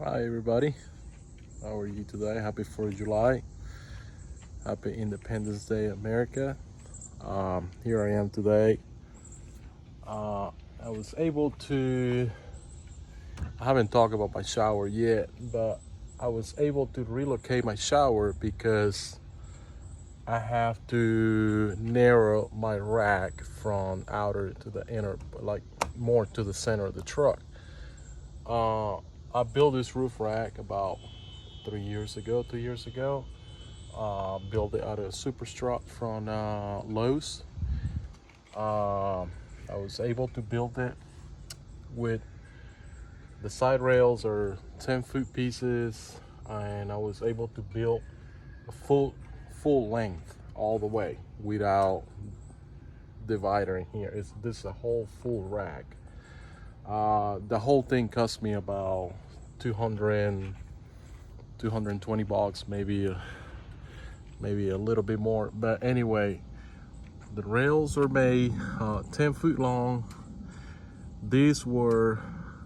Hi everybody, how are you today? Happy 4th of July, happy Independence Day America. Here I am today. I was able to, I haven't talked about my shower yet, but I was able to relocate my shower because I have to narrow my rack from outer to the inner, like more to the center of the truck. I built this roof rack about 2 years ago. Built it out of a super strut from Lowe's. I was able to build it with the side rails are 10-foot pieces, and I was able to build a full length all the way without divider in here. This is a whole full rack. The whole thing cost me about 220 bucks, maybe a little bit more. But anyway, the rails are made 10 foot long. These were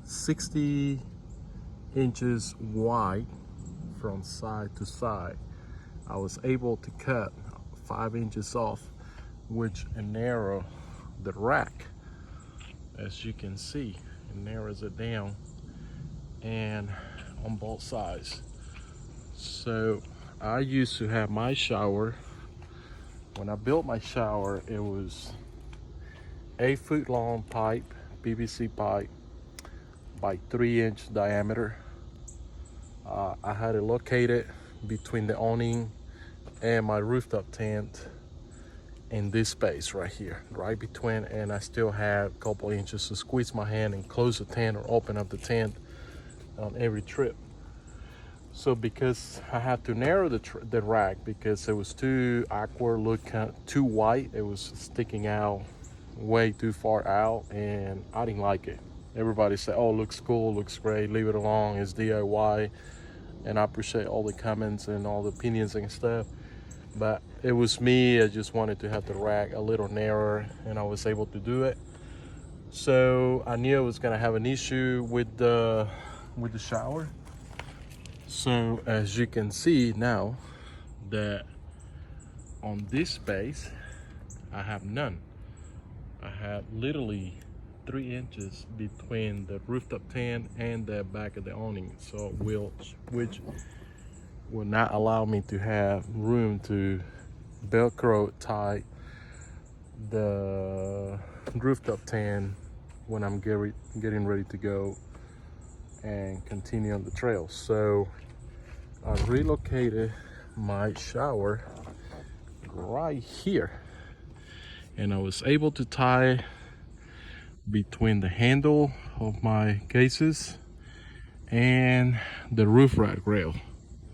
60 inches wide from side to side. I was able to cut 5 inches off, which narrow the rack. As you can see, it narrows it down and on both sides. So I used to have my shower. When I built my shower, it was 8-foot long pipe, PVC pipe, by 3-inch diameter. I had it located between the awning and my rooftop tent in this space right here, right between, and I still had a couple inches to squeeze my hand and close the tent or open up the tent on every trip. So because I had to narrow the rack because it was too awkward looking, too white, it was sticking out way too far out, and I didn't like it. Everybody said, oh, looks cool, looks great, leave it alone, it's DIY. And I appreciate all the comments and all the opinions and stuff. But it was me, I just wanted to have the rack a little narrower, and I was able to do it. So I knew I was gonna have an issue with the shower. So as you can see now, that on this space, I have none. I have literally 3 inches between the rooftop tent and the back of the awning, so which will not allow me to have room to Velcro tie the rooftop tent when I'm getting ready to go and continue on the trail. So I relocated my shower right here, and I was able to tie between the handle of my cases and the roof rack rail,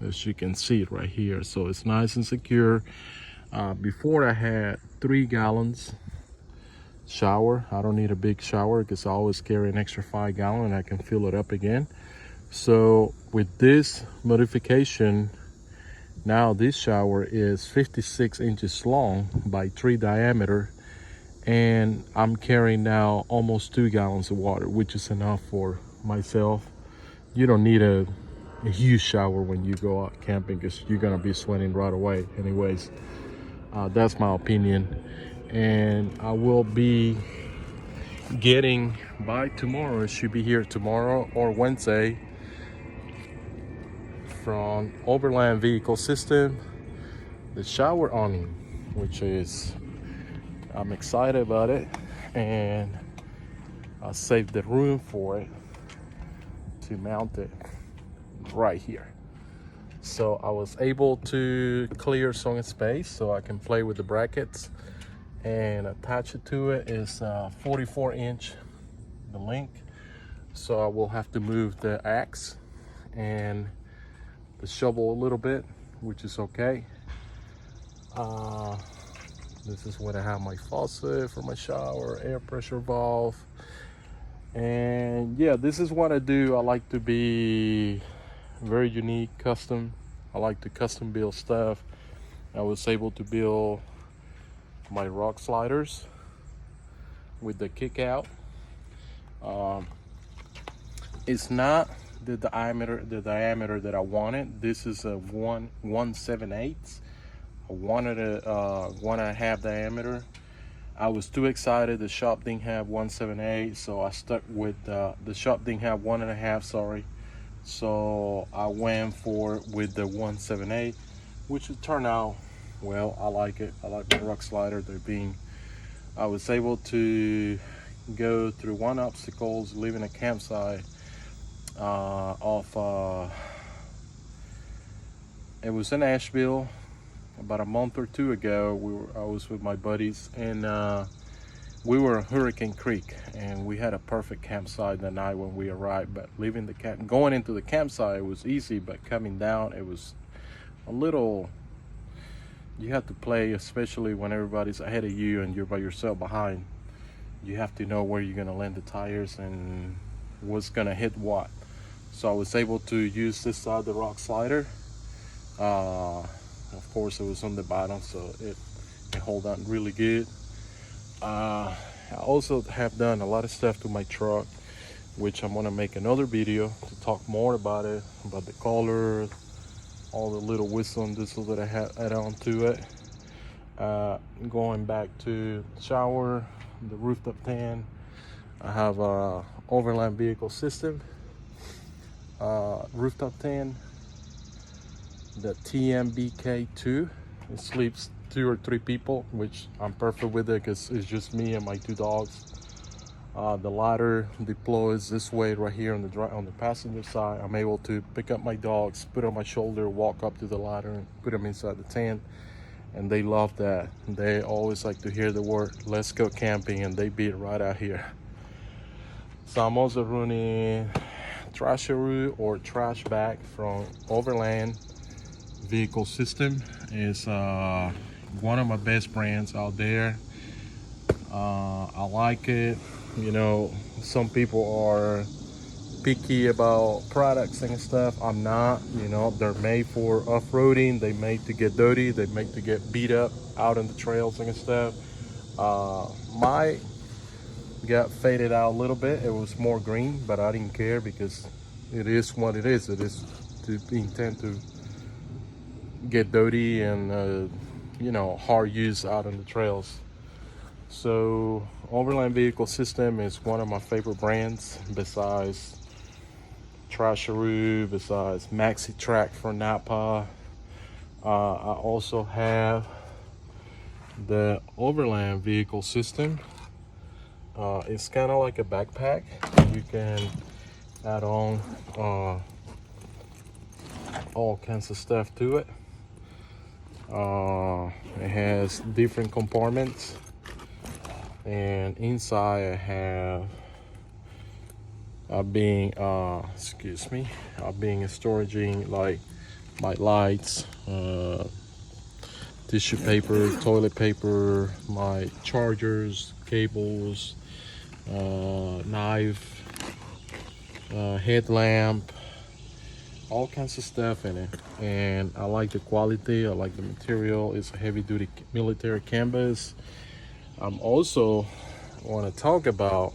as you can see it right here. So it's nice and secure. Before I had 3 gallons shower. I don't need a big shower because I always carry an extra 5 gallon and I can fill it up again. So with this modification, now this shower is 56 inches long by 3 diameter, and I'm carrying now almost 2 gallons of water, which is enough for myself. You don't need a huge shower when you go out camping because you're gonna be sweating right away anyways. That's my opinion, and I will be getting by tomorrow. It should be here tomorrow or Wednesday from Overland Vehicle System, the shower awning, which is, I'm excited about it, and I saved the room for it to mount it right here. So I was able to clear some space so I can play with the brackets and attach it to it. Is 44-inch the length, so I will have to move the axe and the shovel a little bit, which is okay. This is when I have my faucet for my shower, air pressure valve, and yeah, this is what I do. I like to be very unique, custom. I like to custom build stuff. I was able to build my rock sliders with the kick out. It's not the diameter that I wanted. This is a 1/7/8. I wanted a 1.5 diameter. I was too excited. The shop didn't have 1/7/8, so I stuck with the shop didn't have 1.5. Sorry, so I went with the 1/7/8, which it turned out well. I like it. I like my rock slider. I was able to go through one obstacles, leaving a campsite it was in Asheville about a month or two ago. I was with my buddies, and we were in Hurricane Creek, and we had a perfect campsite the night when we arrived. But going into the campsite, it was easy, but coming down, it was a little. You have to play, especially when everybody's ahead of you and you're by yourself behind. You have to know where you're gonna land the tires and what's gonna hit what. So I was able to use this side of the rock slider. Of course, it was on the bottom, so it hold on really good. I also have done a lot of stuff to my truck, which I'm gonna make another video to talk more about it, about the color, all the little whistle and whistle that I had add on to it. Going back to the shower, the rooftop tan, I have a overland vehicle system rooftop tan, the TMBK2. It sleeps 2 or 3 people, which I'm perfect with it because it's just me and my 2 dogs. The ladder deploys this way right here on the passenger side. I'm able to pick up my dogs, put on my shoulder, walk up to the ladder, and put them inside the tent. And they love that. They always like to hear the word "let's go camping," and they be right out here. So I'm also running Trasharoo or trash bag from Overland Vehicle System. Is one of my best brands out there. I like it. You know, some people are picky about products and stuff. I'm not. You know, they're made for off-roading. They made to get dirty. They made to get beat up out on the trails and stuff. My got faded out a little bit. It was more green, but I didn't care because it is what it is. It is to intend to get dirty and you know, hard use out on the trails. So Overland Vehicle System is one of my favorite brands besides Trasharoo, besides Maxi Track for Napa. I also have the Overland Vehicle System. It's kind of like a backpack. You can add on all kinds of stuff to it. It has different compartments, and inside I have I've been storing like my lights, tissue paper, toilet paper, my chargers, cables, knife, headlamp, all kinds of stuff in it. And I like the quality, I like the material. It's a heavy duty military canvas. I'm also want to talk about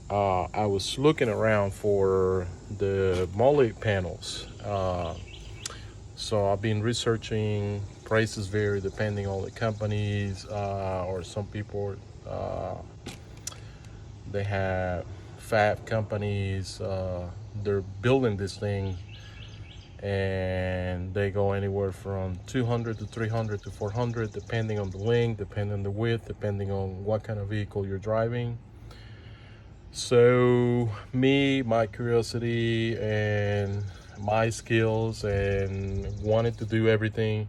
I was looking around for the Molle panels. So I've been researching. Prices vary depending on the companies, or some people they have fab companies. They're building this thing, and they go anywhere from 200 to 300 to 400, depending on the length, depending on the width, depending on what kind of vehicle you're driving. So my curiosity and my skills and wanted to do everything,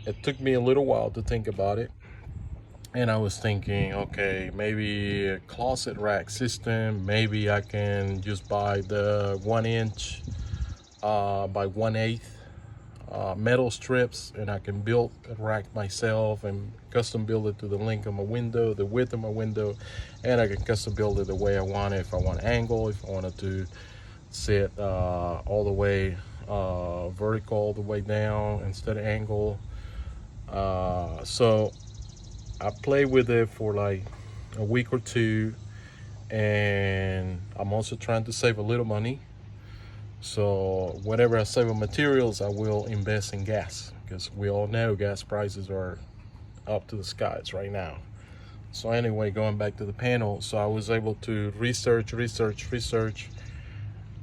it took me a little while to think about it. And I was thinking, okay, maybe a closet rack system. Maybe I can just buy the 1-inch by 1/8 metal strips, and I can build a rack myself and custom build it to the length of my window, the width of my window, and I can custom build it the way I want it. If I want angle, if I wanted to sit all the way vertical, all the way down instead of angle. So I played with it for like a week or two, and I'm also trying to save a little money. So whatever I save on materials, I will invest in gas, because we all know gas prices are up to the skies right now. So anyway, going back to the panel, so I was able to research.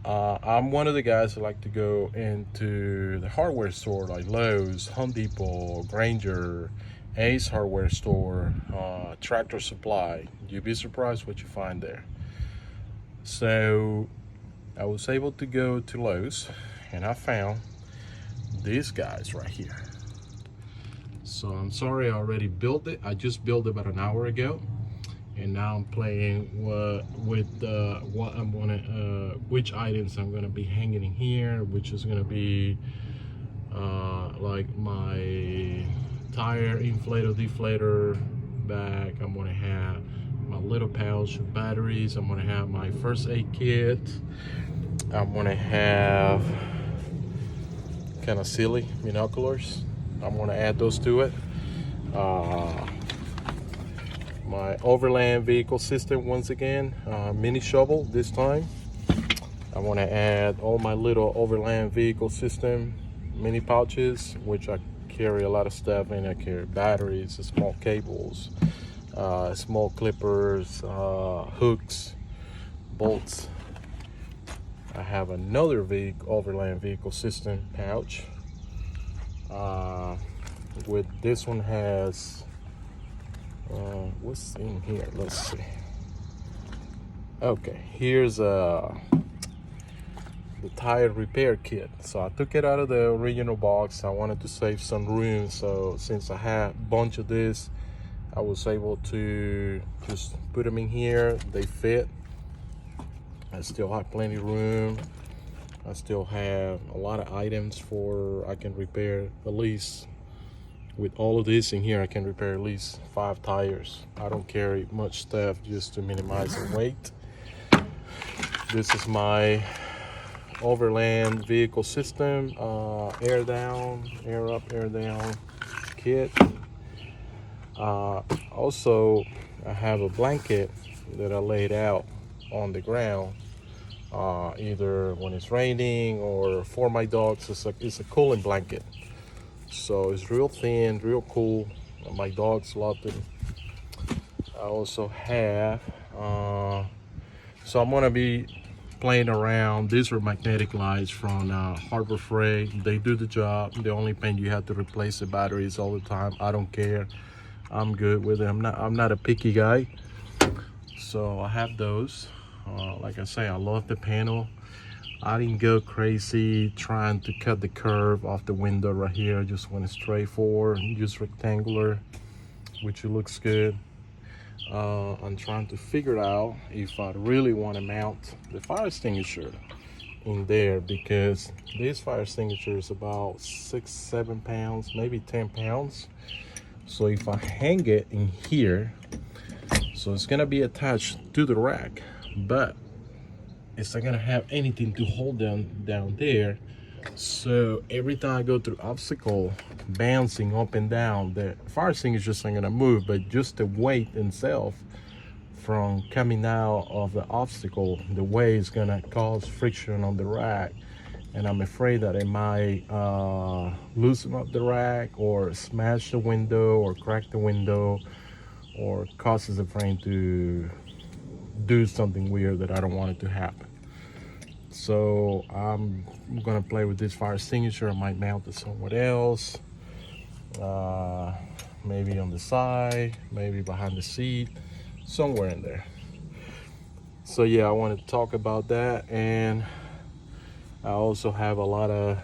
I'm one of the guys who like to go into the hardware store like Lowe's, Home Depot, Granger, Ace Hardware Store, Tractor Supply. You'd be surprised what you find there. So I was able to go to Lowe's and I found these guys right here. So I'm sorry I already built it. I just built it about an hour ago, and now I'm playing with what I'm gonna, which items I'm gonna be hanging in here, which is gonna be like my tire inflator deflator bag. I'm gonna have my little pouch of batteries. I'm gonna have my first aid kit. I'm gonna have kind of silly binoculars. I'm gonna add those to it. My overland vehicle system once again, mini shovel this time. I want to add all my little overland vehicle system mini pouches, which I carry a lot of stuff in. I carry batteries, small cables, small clippers, hooks, bolts. I have another overland vehicle system pouch. With this one has what's in here, let's see. Okay, here's the tire repair kit. So I took it out of the original box. I wanted to save some room, so since I had a bunch of this, I was able to just put them in here. They fit. I still have plenty of room. I still have a lot of items for I can repair at least. With all of this in here, I can repair at least 5 tires. I don't carry much stuff just to minimize the weight. This is my overland vehicle system, air down, air up, air down kit. Also, I have a blanket that I laid out on the ground, either when it's raining or for my dogs. It's a cooling blanket. So it's real thin, real cool. My dogs love it. I also have, so I'm gonna be playing around. These are magnetic lights from Harbor Freight. They do the job. The only thing you have to replace the batteries all the time. I don't care. I'm good with it. I'm not a picky guy. So I have those. Like I say, I love the panel. I didn't go crazy trying to cut the curve off the window right here. I just went straight forward, just rectangular, which looks good. I'm trying to figure out if I really want to mount the fire extinguisher in there, because this fire extinguisher is about 6-7 pounds, maybe 10 pounds. So if I hang it in here, so it's gonna be attached to the rack, but it's not gonna have anything to hold down there. So every time I go through obstacle, bouncing up and down, the fire extinguisher is not gonna move, but just the weight itself from coming out of the obstacle, the weight is gonna cause friction on the rack, and I'm afraid that it might loosen up the rack or smash the window or crack the window or causes the frame to do something weird that I don't want it to happen. So I'm gonna play with this fire extinguisher. I might mount it somewhere else, maybe on the side, maybe behind the seat, somewhere in there. So yeah, I wanted to talk about that. And I also have a lot of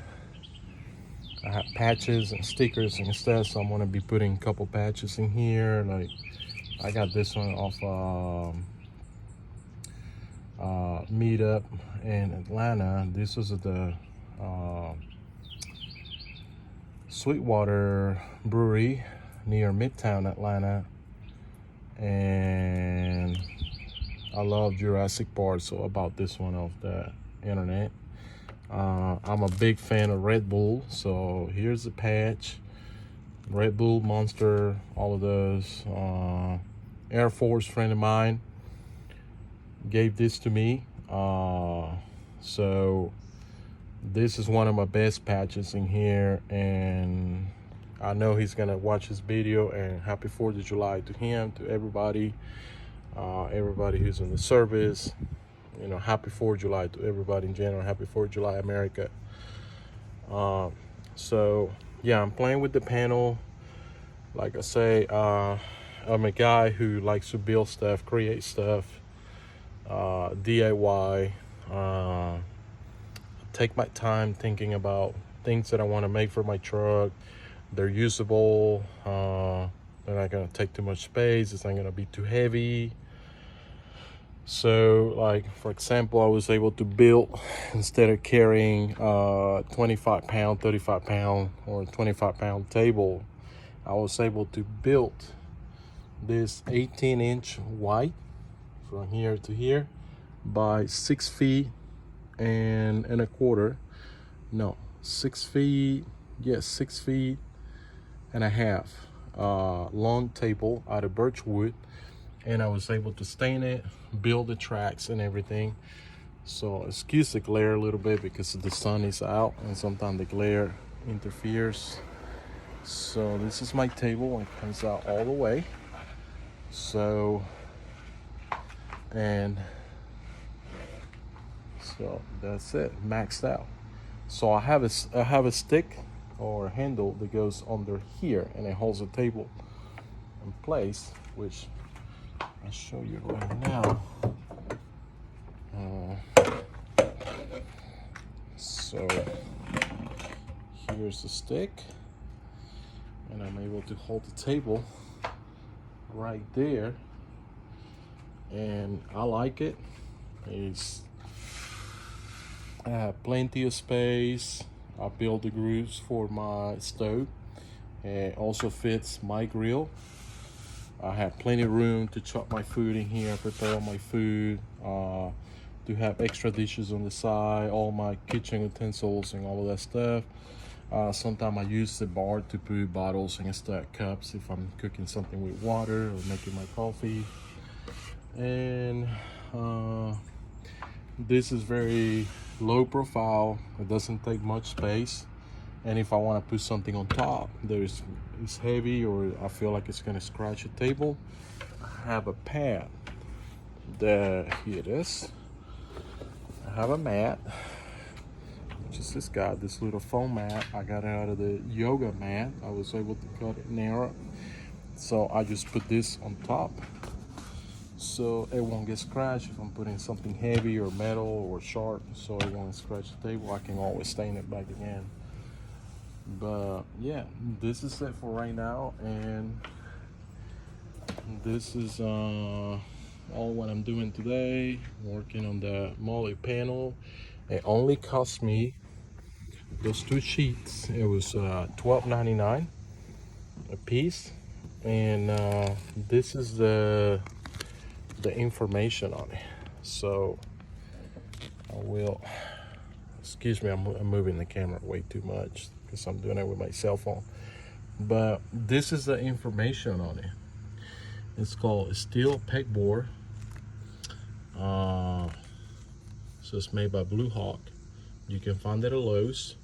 patches and stickers and stuff, so I'm gonna be putting a couple patches in here. Like I got this one off meetup in Atlanta. This was at the Sweetwater Brewery near Midtown Atlanta, and I love Jurassic Park, so I bought this one off the internet. I'm a big fan of Red Bull, so here's the patch. Red Bull, Monster, all of those. Air Force friend of mine gave this to me. So this is one of my best patches in here, and I know he's gonna watch this video. And happy 4th of July to him, to everybody, everybody who's in the service. You know, happy 4th of July to everybody in general. Happy 4th of July, America. So yeah, I'm playing with the panel. Like I say, I'm a guy who likes to build stuff, create stuff, DIY. Take my time thinking about things that I want to make for my truck. They're usable. They're not gonna take too much space. It's not gonna be too heavy. So, like for example, I was able to build, instead of carrying 25-pound, 35-pound, or 25-pound table, I was able to build this 18-inch wide from here to here by 6 feet and a quarter. No, 6 feet. Yes, 6 feet and a half. Long table out of birch wood, and I was able to stain it, build the tracks and everything. So excuse the glare a little bit because the sun is out and sometimes the glare interferes. So this is my table. It comes out all the way. So, and so that's it, maxed out. So I have a stick or a handle that goes under here, and it holds the table in place, which I'll show you right now. So here's the stick, and I'm able to hold the table right there, and I like it. I have plenty of space. I built the grooves for my stove. It also fits my grill. I have plenty of room to chop my food in here, prepare all my food, to have extra dishes on the side, all my kitchen utensils and all of that stuff. Sometimes I use the bar to put bottles and stack cups if I'm cooking something with water or making my coffee. And this is very low profile. It doesn't take much space. And if I want to put something on top, it's heavy or I feel like it's going to scratch the table, I have a pad. Here it is. I have a mat, which is this little foam mat. I got it out of the yoga mat. I was able to cut it narrow. So I just put this on top, so it won't get scratched if I'm putting something heavy or metal or sharp, so it won't scratch the table. I can always stain it back again. But yeah, this is it for right now, and this is all what I'm doing today, working on the Molle panel. It only cost me, those 2 sheets, it was $12.99 a piece, and this is the information on it. So I will, excuse me, I'm moving the camera way too much because I'm doing it with my cell phone, but this is the information on it. It's called steel pegboard. So it's made by Blue Hawk. You can find it at Lowe's.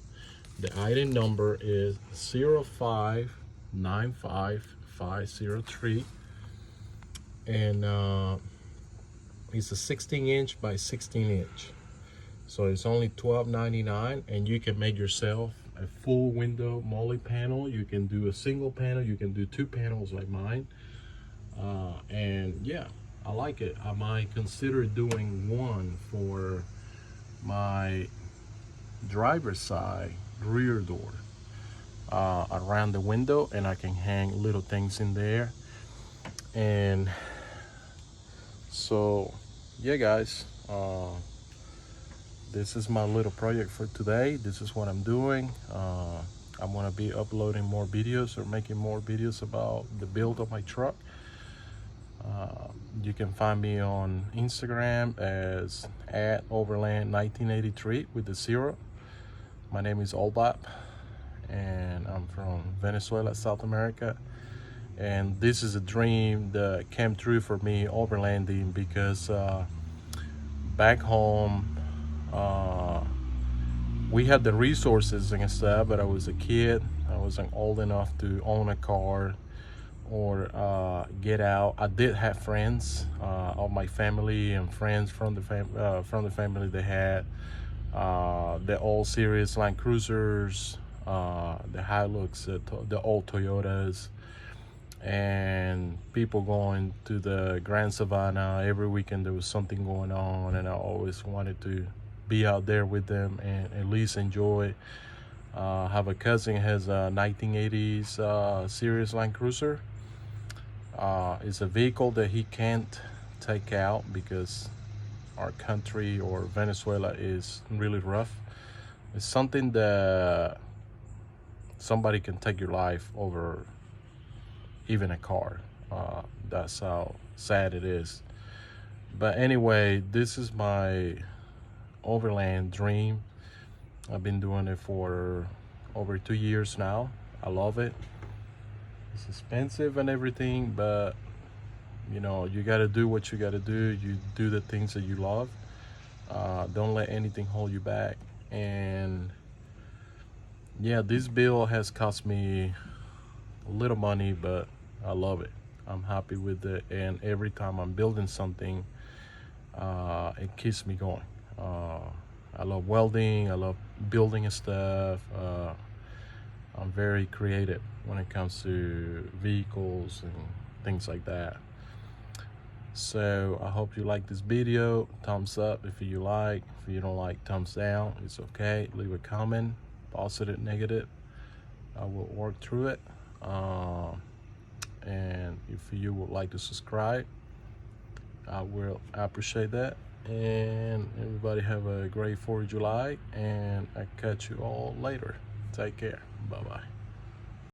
The item number is 0595503, and it's a 16-inch by 16-inch. So it's only $12.99, and you can make yourself a full window Molle panel. You can do a single panel, you can do 2 panels like mine. And yeah, I like it. I might consider doing one for my driver's side rear door, around the window, and I can hang little things in there. And so yeah guys, this is my little project for today. This is what I'm doing. I'm gonna be uploading more videos or making more videos about the build of my truck. You can find me on Instagram as @overland1983 with the 0. My name is Olbap, and I'm from Venezuela, South America. And this is a dream that came true for me, overlanding, because back home, we had the resources and stuff, but I was a kid. I wasn't old enough to own a car or get out. I did have friends, all my family and friends from the family. They had the old series Land Cruisers, the Hilux, the old Toyotas, and people going to the Grand Savannah every weekend. There was something going on, and I always wanted to be out there with them and at least enjoy. I have a cousin who has a 1980s series Land Cruiser. It's a vehicle that he can't take out because our country or Venezuela is really rough. It's something that somebody can take your life over even a car. That's how sad it is. But anyway, this is my overland dream. I've been doing it for over 2 years now. I love it. It's expensive and everything, but you know, you got to do what you got to do. You do the things that you love. Don't let anything hold you back. And yeah, this bill has cost me a little money, but I love it. I'm happy with it, and every time I'm building something, it keeps me going. I love welding. I love building stuff. I'm very creative when it comes to vehicles and things like that. So I hope you like this video. Thumbs up if you like. If you don't like, thumbs down. It's okay. Leave a comment, positive, negative. I will work through it. And if you would like to subscribe, I will appreciate that. And everybody have a great 4th of July, and I catch you all later. Take care. Bye-bye.